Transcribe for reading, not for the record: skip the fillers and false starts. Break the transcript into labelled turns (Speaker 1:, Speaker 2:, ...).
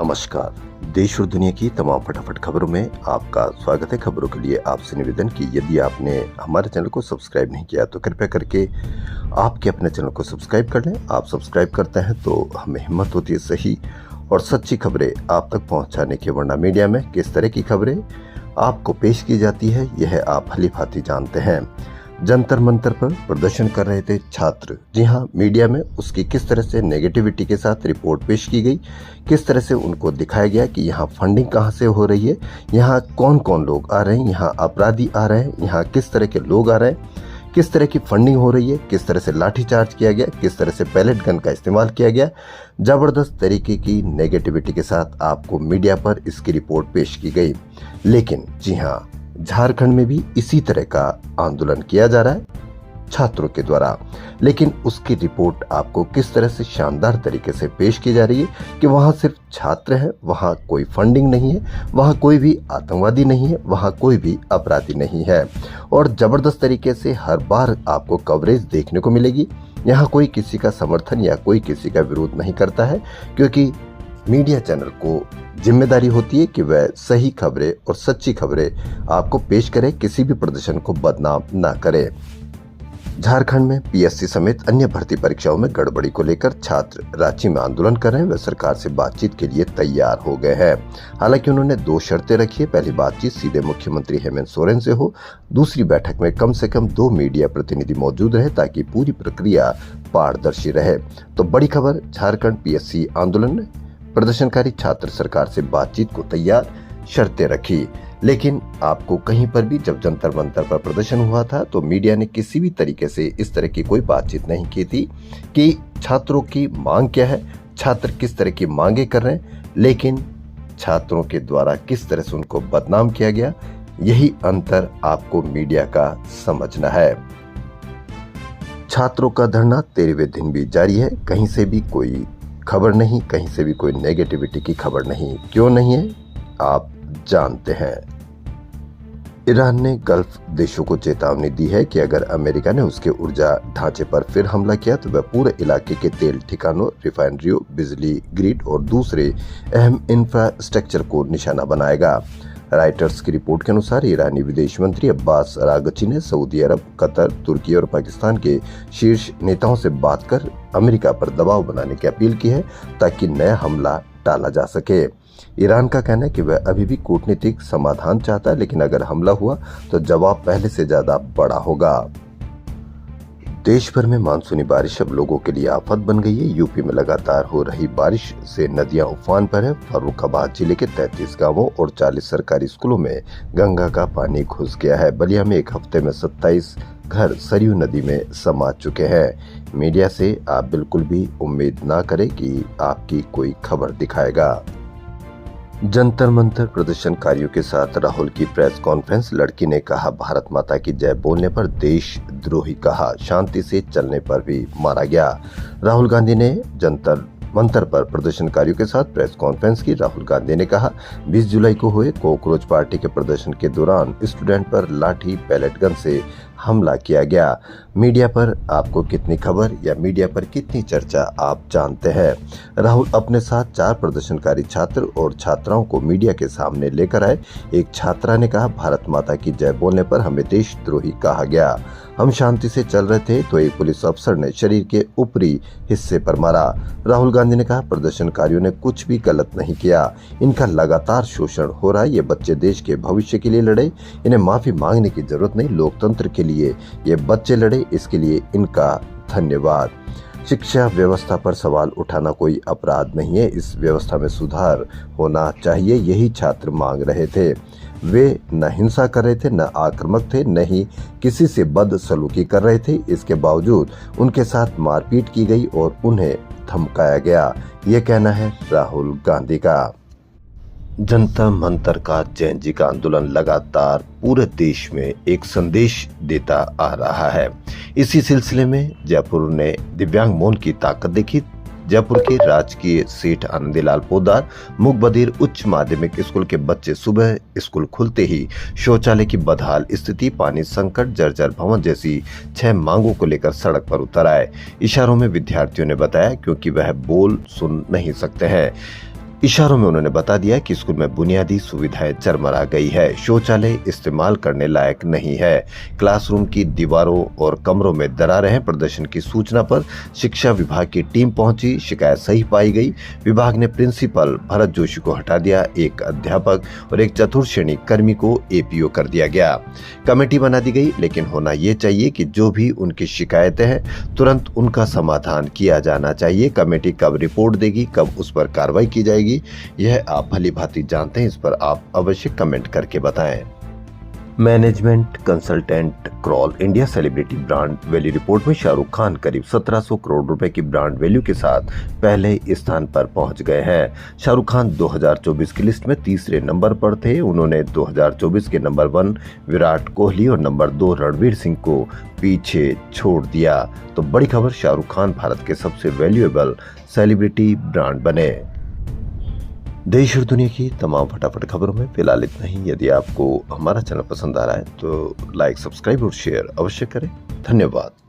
Speaker 1: नमस्कार। देश और दुनिया की तमाम फटाफट खबरों में आपका स्वागत है। खबरों के लिए आपसे निवेदन कि यदि आपने हमारे चैनल को सब्सक्राइब नहीं किया तो कृपया करके आपके अपने चैनल को सब्सक्राइब कर लें। आप सब्सक्राइब करते हैं तो हमें हिम्मत होती है सही और सच्ची खबरें आप तक पहुंचाने की, वरना मीडिया में किस तरह की खबरें आपको पेश की जाती है यह आप भली भांति जानते हैं। जंतर मंतर पर प्रदर्शन कर रहे थे छात्र। जी हां, मीडिया में उसकी किस तरह से नेगेटिविटी के साथ रिपोर्ट पेश की गई, किस तरह से उनको दिखाया गया कि यहाँ फंडिंग कहाँ से हो रही है, यहाँ कौन कौन लोग आ रहे हैं, यहाँ अपराधी आ रहे हैं, यहाँ किस तरह के लोग आ रहे हैं, किस तरह की फंडिंग हो रही है, किस तरह से लाठीचार्ज किया गया, किस तरह से पैलेट गन का इस्तेमाल किया गया। जबरदस्त तरीके की नेगेटिविटी के साथ आपको मीडिया पर इसकी रिपोर्ट पेश की गई। लेकिन जी हाँ, झारखंड में भी इसी तरह का आंदोलन किया जा रहा है छात्रों के द्वारा, लेकिन उसकी रिपोर्ट आपको किस तरह से शानदार तरीके से पेश की जा रही है कि वहां सिर्फ छात्र हैं, वहां कोई फंडिंग नहीं है, वहां कोई भी आतंकवादी नहीं है, वहां कोई भी अपराधी नहीं है। और जबरदस्त तरीके से हर बार आपको कवरेज देखने को मिलेगी। यहाँ कोई किसी का समर्थन या कोई किसी का विरोध नहीं करता है, क्योंकि मीडिया चैनल को जिम्मेदारी होती है कि वह सही खबरें और सच्ची खबरें आपको पेश करे, किसी भी प्रदर्शन को बदनाम ना करे। झारखंड में पीएससी समेत अन्य भर्ती परीक्षाओं में गड़बड़ी को लेकर छात्र रांची में आंदोलन कर रहे हैं। वे सरकार से बातचीत के लिए तैयार हो गए हैं। हालांकि उन्होंने 2 शर्तें रखी है। पहली बातचीत सीधे मुख्यमंत्री हेमंत सोरेन से हो। दूसरी बैठक में कम से कम 2 मीडिया प्रतिनिधि मौजूद रहे ताकि पूरी प्रक्रिया पारदर्शी रहे। तो बड़ी खबर, झारखंड पीएससी आंदोलन में प्रदर्शनकारी छात्र सरकार से बातचीत को तैयार, शर्तें रखी। लेकिन आपको कहीं पर भी जब जंतर मंतर पर प्रदर्शन हुआ था तो मीडिया ने किसी भी तरीके से इस तरह की कोई बातचीत नहीं की थी कि छात्रों की मांग क्या है, छात्र किस तरह की मांगे कर रहे हैं, लेकिन छात्रों के द्वारा किस तरह से उनको बदनाम किया गया, यही अंतर आपको मीडिया का समझना है। छात्रों का धरना 13वें दिन भी जारी है। कहीं से भी कोई खबर नहीं, कहीं से भी कोई नेगेटिविटी की खबर नहीं। क्यों नहीं है आप जानते हैं। ईरान ने गल्फ देशों को चेतावनी दी है कि अगर अमेरिका ने उसके ऊर्जा ढांचे पर फिर हमला किया तो वह पूरे इलाके के तेल ठिकानों, रिफाइनरियों, बिजली ग्रिड और दूसरे अहम इंफ्रास्ट्रक्चर को निशाना बनाएगा। राइटर्स की रिपोर्ट के अनुसार ईरानी विदेश मंत्री अब्बास अरागची ने सऊदी अरब, कतर, तुर्की और पाकिस्तान के शीर्ष नेताओं से बात कर अमेरिका पर दबाव बनाने की अपील की है ताकि नया हमला टाला जा सके। ईरान का कहना है कि वह अभी भी कूटनीतिक समाधान चाहता है, लेकिन अगर हमला हुआ तो जवाब पहले से ज्यादा बड़ा होगा। देश भर में मानसूनी बारिश अब लोगों के लिए आफत बन गई है। यूपी में लगातार हो रही बारिश से नदियां उफान पर है। फर्रुखाबाद जिले के 33 गांवों और 40 सरकारी स्कूलों में गंगा का पानी घुस गया है। बलिया में एक हफ्ते में 27 घर सरयू नदी में समा चुके हैं। मीडिया से आप बिल्कुल भी उम्मीद ना करें कि आपकी कोई खबर दिखाएगा। जंतर मंतर प्रदर्शनकारियों के साथ राहुल की प्रेस कॉन्फ्रेंस। लड़की ने कहा भारत माता की जय बोलने पर देशद्रोही कहा, शांति से चलने पर भी मारा गया। राहुल गांधी ने जंतर मंतर पर प्रदर्शनकारियों के साथ प्रेस कॉन्फ्रेंस की। राहुल गांधी ने कहा 20 जुलाई को हुए कॉकरोच पार्टी के प्रदर्शन के दौरान स्टूडेंट पर लाठी, पैलेट गन से हमला किया गया। मीडिया पर आपको कितनी खबर या मीडिया पर कितनी चर्चा आप जानते हैं। राहुल अपने साथ 4 प्रदर्शनकारी छात्र और छात्राओं को मीडिया के सामने लेकर आए। एक छात्रा ने कहा भारत माता की जय बोलने पर हमें देशद्रोही कहा गया। हम शांति से चल रहे थे तो एक पुलिस अफसर ने शरीर के ऊपरी हिस्से पर मारा। राहुल गांधी ने कहा प्रदर्शनकारियों ने कुछ भी गलत नहीं किया, इनका लगातार शोषण हो रहा है। ये बच्चे देश के भविष्य के लिए लड़े, इन्हें माफी मांगने की जरूरत नहीं। लोकतंत्र के लिए ये बच्चे लड़े, इसके लिए इनका धन्यवाद। शिक्षा व्यवस्था पर सवाल उठाना कोई अपराध नहीं है, इस व्यवस्था में सुधार होना चाहिए, यही छात्र मांग रहे थे। वे न हिंसा कर रहे थे, न आक्रामक थे, न ही किसी से बदसलूकी कर रहे थे। इसके बावजूद उनके साथ मारपीट की गई और उन्हें धमकाया गया, ये कहना है राहुल गांधी का। जनता मंतर का जैन जी का आंदोलन लगातार पूरे देश में एक संदेश देता आ रहा है। इसी सिलसिले में जयपुर ने दिव्यांग मौन की ताकत देखी। जयपुर के राजकीय सेठ आनंदीलाल पोद्दार मूक बधिर उच्च माध्यमिक स्कूल के बच्चे सुबह स्कूल खुलते ही शौचालय की बदहाल स्थिति, पानी संकट, जर्जर भवन जैसी 6 मांगों को लेकर सड़क पर उतर आए। इशारों में विद्यार्थियों ने बताया क्योंकि वह बोल सुन नहीं सकते हैं। इशारों में उन्होंने बता दिया कि स्कूल में बुनियादी सुविधाएं चरमरा गई है, शौचालय इस्तेमाल करने लायक नहीं है, क्लासरूम की दीवारों और कमरों में दरारें हैं। प्रदर्शन की सूचना पर शिक्षा विभाग की टीम पहुंची, शिकायत सही पाई गई। विभाग ने प्रिंसिपल भरत जोशी को हटा दिया, एक अध्यापक और एक चतुर्थ श्रेणी कर्मी को एपीओ कर दिया गया। कमेटी बना दी गई, लेकिन होना ये चाहिए कि जो भी उनकी शिकायतें हैं तुरंत उनका समाधान किया जाना चाहिए। कमेटी कब रिपोर्ट देगी, कब उस पर कार्रवाई की जाएगी, यह आप भली भांति जानते हैं। इस पर आप अवश्य कमेंट करके बताएं। Management consultant crawl India celebrity brand value report में शाहरुख खान करीब 1700 करोड़ रुपए की ब्रांड वैल्यू के साथ पहले स्थान पर पहुंच गए हैं। शाहरुख खान 2024 की लिस्ट में तीसरे नंबर पर थे। उन्होंने 2024 के नंबर 1 विराट कोहली और नंबर 2 रणवीर सिंह को पीछे छोड़ दिया। तो बड़ी खबर, शाहरुख खान भारत के सबसे वैल्यूएबल सेलिब्रिटी ब्रांड बने। देश और दुनिया की तमाम फटाफट खबरों में फिलहाल इतना ही। यदि आपको हमारा चैनल पसंद आ रहा है तो लाइक, सब्सक्राइब और शेयर अवश्य करें। धन्यवाद।